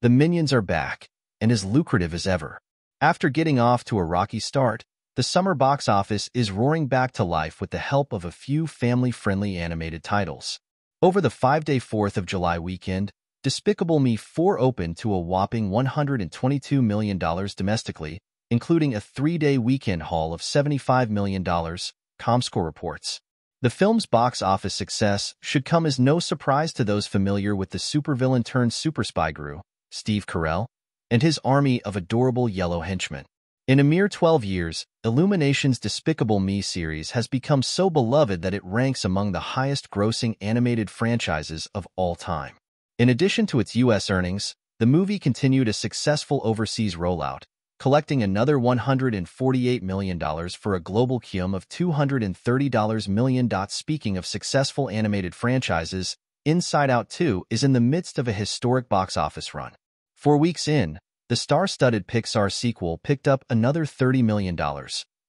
The Minions are back, and as lucrative as ever. After getting off to a rocky start, the summer box office is roaring back to life with the help of a few family-friendly animated titles. Over the 5-day 4th of July weekend, Despicable Me 4 opened to a whopping $122 million domestically, including a 3-day weekend haul of $75 million, Comscore reports. The film's box office success should come as no surprise to those familiar with the supervillain-turned-super spy guru, Steve Carell, and his army of adorable yellow henchmen. In a mere 12 years, Illumination's Despicable Me series has become so beloved that it ranks among the highest-grossing animated franchises of all time. In addition to its U.S. earnings, the movie continued a successful overseas rollout, collecting another $148 million for a global cum of $230 million. Speaking of successful animated franchises, Inside Out 2 is in the midst of a historic box office run. 4 weeks in, the star-studded Pixar sequel picked up another $30 million,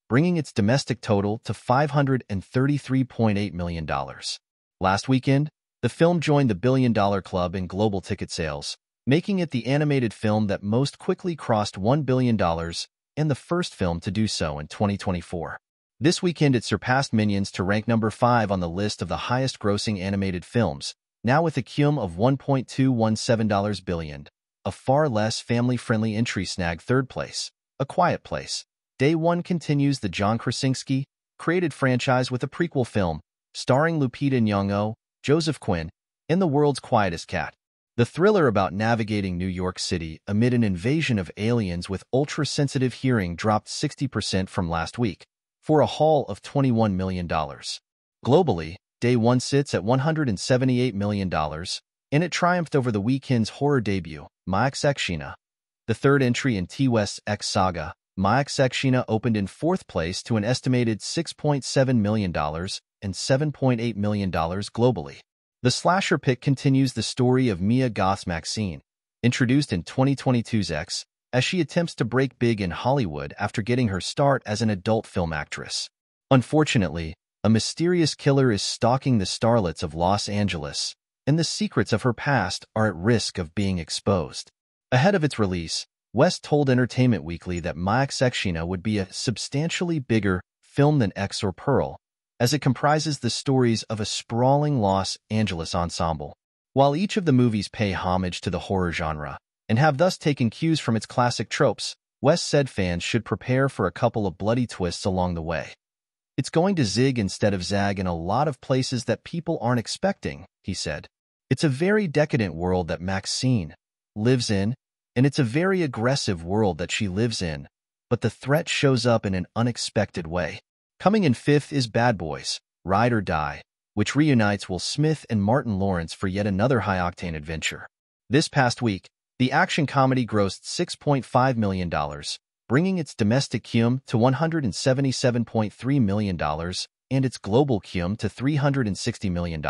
bringing its domestic total to $533.8 million. Last weekend, the film joined the billion-dollar club in global ticket sales, making it the animated film that most quickly crossed $1 billion and the first film to do so in 2024. This weekend, it surpassed Minions to rank number 5 on the list of the highest-grossing animated films, now with a cum of $1.217 billion. A far less family-friendly entry snagged third place, A Quiet Place. Day 1 continues the John Krasinski-created franchise with a prequel film, starring Lupita Nyong'o, Joseph Quinn, and the world's quietest cat. The thriller about navigating New York City amid an invasion of aliens with ultra-sensitive hearing dropped 60% from last week, for a haul of $21 million. Globally, Day 1 sits at $178 million, and it triumphed over the weekend's horror debut, MaXXXine. The third entry in T. West's X saga, MaXXXine opened in 4th place to an estimated $6.7 million and $7.8 million globally. The slasher pick continues the story of Mia Goth's MaXXXine, introduced in 2022's X, as she attempts to break big in Hollywood after getting her start as an adult film actress. Unfortunately, a mysterious killer is stalking the starlets of Los Angeles, and the secrets of her past are at risk of being exposed. Ahead of its release, West told Entertainment Weekly that MaXXXine would be a substantially bigger film than X or Pearl, as it comprises the stories of a sprawling Los Angeles ensemble. While each of the movies pay homage to the horror genre, and have thus taken cues from its classic tropes, West said fans should prepare for a couple of bloody twists along the way. It's going to zig instead of zag in a lot of places that people aren't expecting, he said. It's a very decadent world that MaXXXine lives in, and it's a very aggressive world that she lives in, but the threat shows up in an unexpected way. Coming in 5th is Bad Boys, Ride or Die, which reunites Will Smith and Martin Lawrence for yet another high-octane adventure. This past week, the action comedy grossed $6.5 million, bringing its domestic cum to $177.3 million and its global cum to $360 million.